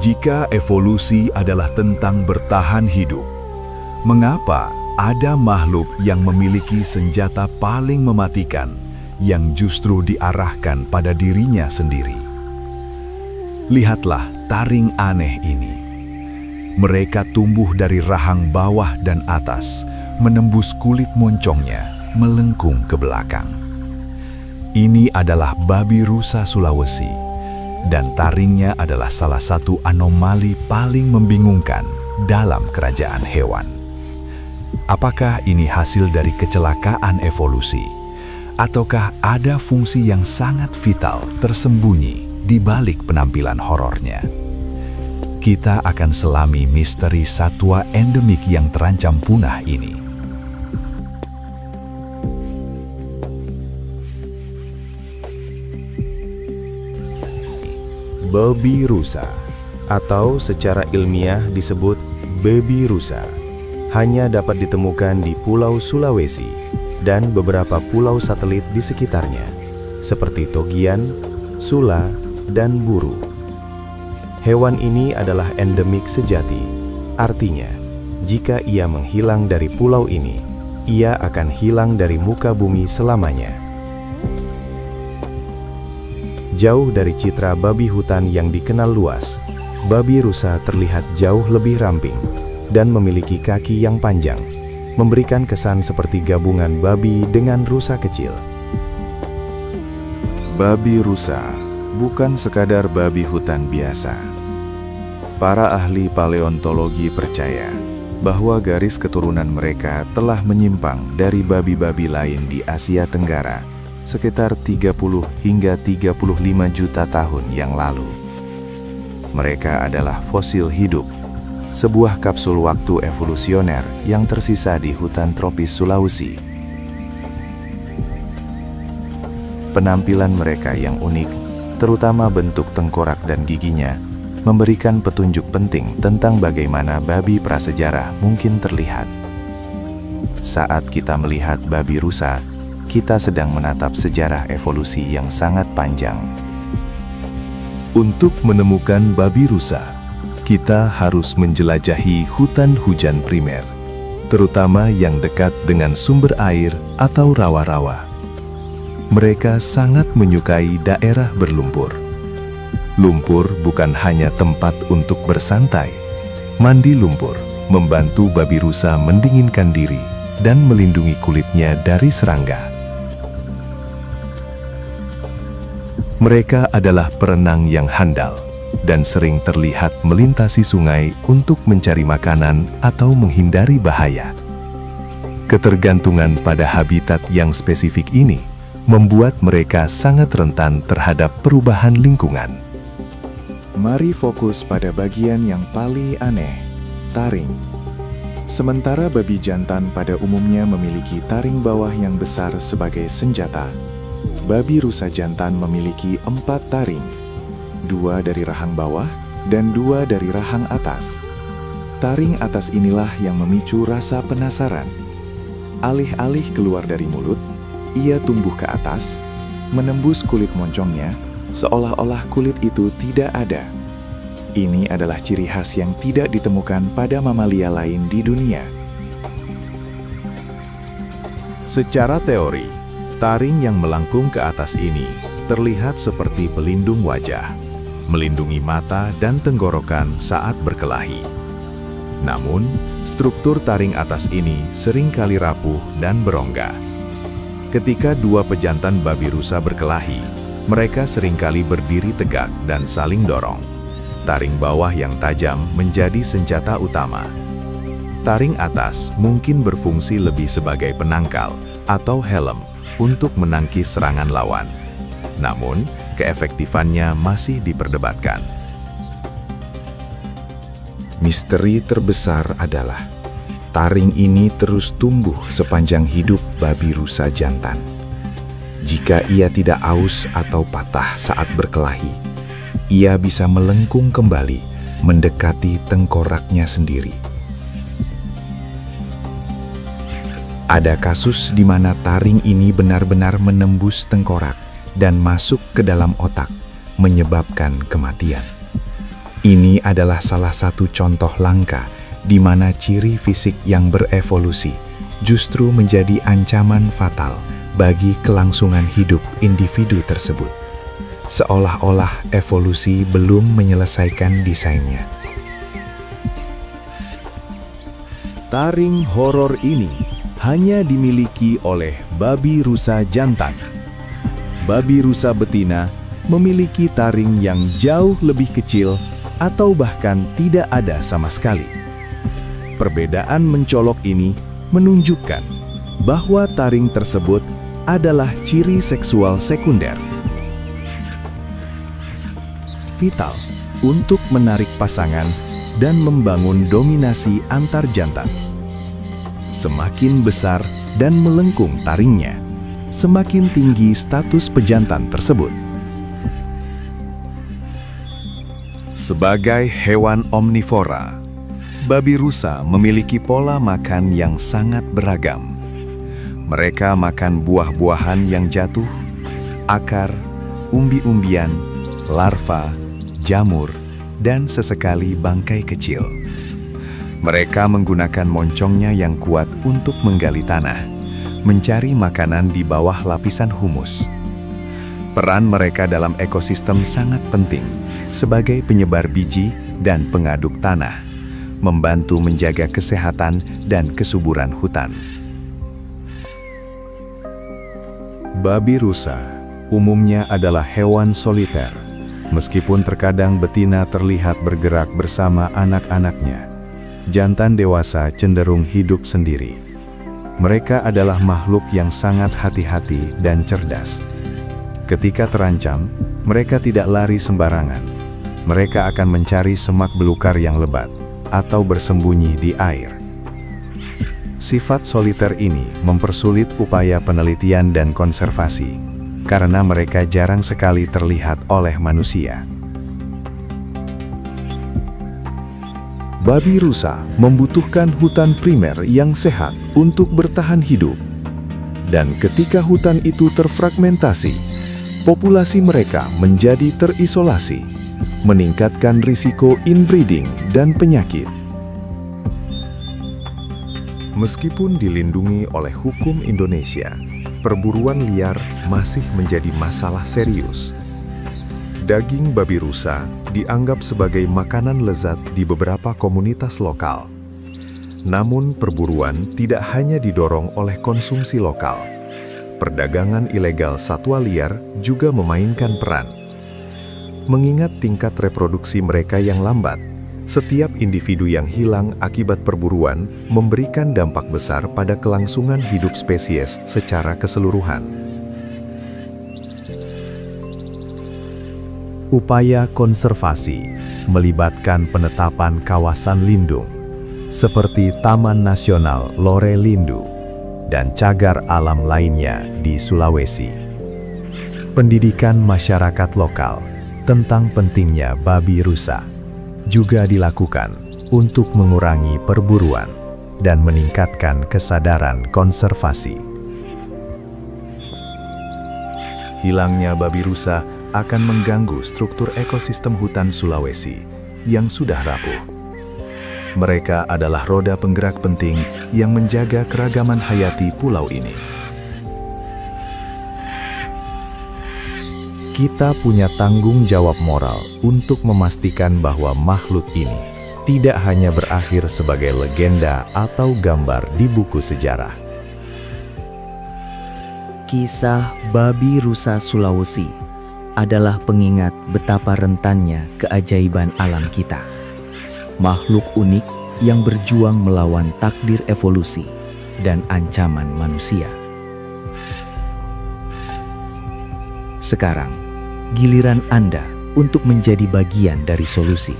Jika evolusi adalah tentang bertahan hidup, mengapa ada makhluk yang memiliki senjata paling mematikan yang justru diarahkan pada dirinya sendiri? Lihatlah taring aneh ini. Mereka tumbuh dari rahang bawah dan atas, menembus kulit moncongnya, melengkung ke belakang. Ini adalah babi rusa Sulawesi, dan taringnya adalah salah satu anomali paling membingungkan dalam kerajaan hewan. Apakah ini hasil dari kecelakaan evolusi, ataukah ada fungsi yang sangat vital tersembunyi di balik penampilan horornya? Kita akan selami misteri satwa endemik yang terancam punah ini. Babi rusa, atau secara ilmiah disebut babi rusa, hanya dapat ditemukan di Pulau Sulawesi dan beberapa pulau satelit di sekitarnya, seperti Togian, Sula, dan Buru. Hewan ini adalah endemik sejati, artinya, jika ia menghilang dari pulau ini, ia akan hilang dari muka bumi selamanya. Jauh dari citra babi hutan yang dikenal luas, babi rusa terlihat jauh lebih ramping dan memiliki kaki yang panjang, memberikan kesan seperti gabungan babi dengan rusa kecil. Babi rusa bukan sekadar babi hutan biasa. Para ahli paleontologi percaya bahwa garis keturunan mereka telah menyimpang dari babi-babi lain di Asia Tenggara sekitar 30 hingga 35 juta tahun yang lalu. Mereka adalah fosil hidup, sebuah kapsul waktu evolusioner yang tersisa di hutan tropis Sulawesi. Penampilan mereka yang unik, terutama bentuk tengkorak dan giginya, memberikan petunjuk penting tentang bagaimana babi prasejarah mungkin terlihat. Saat kita melihat babi rusa, kita sedang menatap sejarah evolusi yang sangat panjang. Untuk menemukan babi rusa, kita harus menjelajahi hutan hujan primer, terutama yang dekat dengan sumber air atau rawa-rawa. Mereka sangat menyukai daerah berlumpur. Lumpur bukan hanya tempat untuk bersantai. Mandi lumpur membantu babi rusa mendinginkan diri dan melindungi kulitnya dari serangga. Mereka adalah perenang yang handal dan sering terlihat melintasi sungai untuk mencari makanan atau menghindari bahaya. Ketergantungan pada habitat yang spesifik ini membuat mereka sangat rentan terhadap perubahan lingkungan. Mari fokus pada bagian yang paling aneh, taring. Sementara babi jantan pada umumnya memiliki taring bawah yang besar sebagai senjata, babi rusa jantan memiliki 4 taring, 2 dari rahang bawah dan 2 dari rahang atas. Taring atas inilah yang memicu rasa penasaran. Alih-alih keluar dari mulut, ia tumbuh ke atas, menembus kulit moncongnya, seolah-olah kulit itu tidak ada. Ini adalah ciri khas yang tidak ditemukan pada mamalia lain di dunia. Secara teori, taring yang melengkung ke atas ini terlihat seperti pelindung wajah, melindungi mata dan tenggorokan saat berkelahi. Namun, struktur taring atas ini seringkali rapuh dan berongga. Ketika dua pejantan babi rusa berkelahi, mereka seringkali berdiri tegak dan saling dorong. Taring bawah yang tajam menjadi senjata utama. Taring atas mungkin berfungsi lebih sebagai penangkal atau helm untuk menangkis serangan lawan. Namun, keefektifannya masih diperdebatkan. Misteri terbesar adalah taring ini terus tumbuh sepanjang hidup babi rusa jantan. Jika ia tidak aus atau patah saat berkelahi, ia bisa melengkung kembali mendekati tengkoraknya sendiri. Ada kasus di mana taring ini benar-benar menembus tengkorak dan masuk ke dalam otak, menyebabkan kematian. Ini adalah salah satu contoh langka di mana ciri fisik yang berevolusi justru menjadi ancaman fatal bagi kelangsungan hidup individu tersebut. Seolah-olah evolusi belum menyelesaikan desainnya. Taring horor ini hanya dimiliki oleh babi rusa jantan. Babi rusa betina memiliki taring yang jauh lebih kecil atau bahkan tidak ada sama sekali. Perbedaan mencolok ini menunjukkan bahwa taring tersebut adalah ciri seksual sekunder. Vital untuk menarik pasangan dan membangun dominasi antar jantan. Semakin besar dan melengkung taringnya, semakin tinggi status pejantan tersebut. Sebagai hewan omnivora, babi rusa memiliki pola makan yang sangat beragam. Mereka makan buah-buahan yang jatuh, akar, umbi-umbian, larva, jamur, dan sesekali bangkai kecil. Mereka menggunakan moncongnya yang kuat untuk menggali tanah, mencari makanan di bawah lapisan humus. Peran mereka dalam ekosistem sangat penting sebagai penyebar biji dan pengaduk tanah, membantu menjaga kesehatan dan kesuburan hutan. Babi rusa umumnya adalah hewan soliter, meskipun terkadang betina terlihat bergerak bersama anak-anaknya. Jantan dewasa cenderung hidup sendiri. Mereka adalah makhluk yang sangat hati-hati dan cerdas. Ketika terancam, mereka tidak lari sembarangan. Mereka akan mencari semak belukar yang lebat atau bersembunyi di air. Sifat soliter ini mempersulit upaya penelitian dan konservasi karena mereka jarang sekali terlihat oleh manusia. Babi rusa membutuhkan hutan primer yang sehat untuk bertahan hidup. Dan ketika hutan itu terfragmentasi, populasi mereka menjadi terisolasi, meningkatkan risiko inbreeding dan penyakit. Meskipun dilindungi oleh hukum Indonesia, perburuan liar masih menjadi masalah serius. Daging babi rusa dianggap sebagai makanan lezat di beberapa komunitas lokal. Namun perburuan tidak hanya didorong oleh konsumsi lokal. Perdagangan ilegal satwa liar juga memainkan peran. Mengingat tingkat reproduksi mereka yang lambat, setiap individu yang hilang akibat perburuan memberikan dampak besar pada kelangsungan hidup spesies secara keseluruhan. Upaya konservasi melibatkan penetapan kawasan lindung, seperti Taman Nasional Lore Lindu dan cagar alam lainnya di Sulawesi. Pendidikan masyarakat lokal tentang pentingnya babi rusa juga dilakukan untuk mengurangi perburuan dan meningkatkan kesadaran konservasi. Hilangnya babi rusa akan mengganggu struktur ekosistem hutan Sulawesi yang sudah rapuh. Mereka adalah roda penggerak penting yang menjaga keragaman hayati pulau ini. Kita punya tanggung jawab moral untuk memastikan bahwa makhluk ini tidak hanya berakhir sebagai legenda atau gambar di buku sejarah. Kisah babi rusa Sulawesi adalah pengingat betapa rentannya keajaiban alam kita. Makhluk unik yang berjuang melawan takdir evolusi dan ancaman manusia. Sekarang, giliran Anda untuk menjadi bagian dari solusi.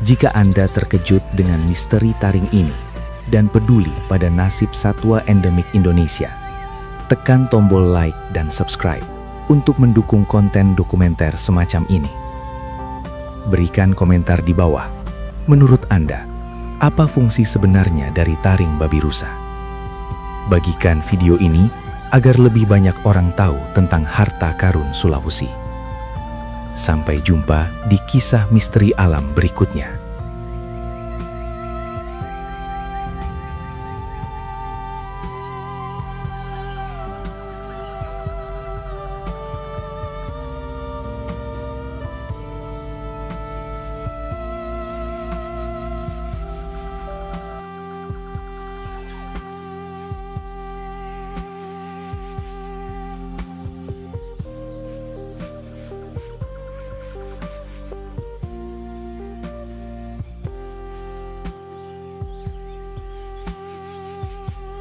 Jika Anda terkejut dengan misteri taring ini dan peduli pada nasib satwa endemik Indonesia, tekan tombol like dan subscribe untuk mendukung konten dokumenter semacam ini. Berikan komentar di bawah. Menurut Anda, apa fungsi sebenarnya dari taring babi rusa? Bagikan video ini agar lebih banyak orang tahu tentang harta karun Sulawesi. Sampai jumpa di kisah misteri alam berikutnya.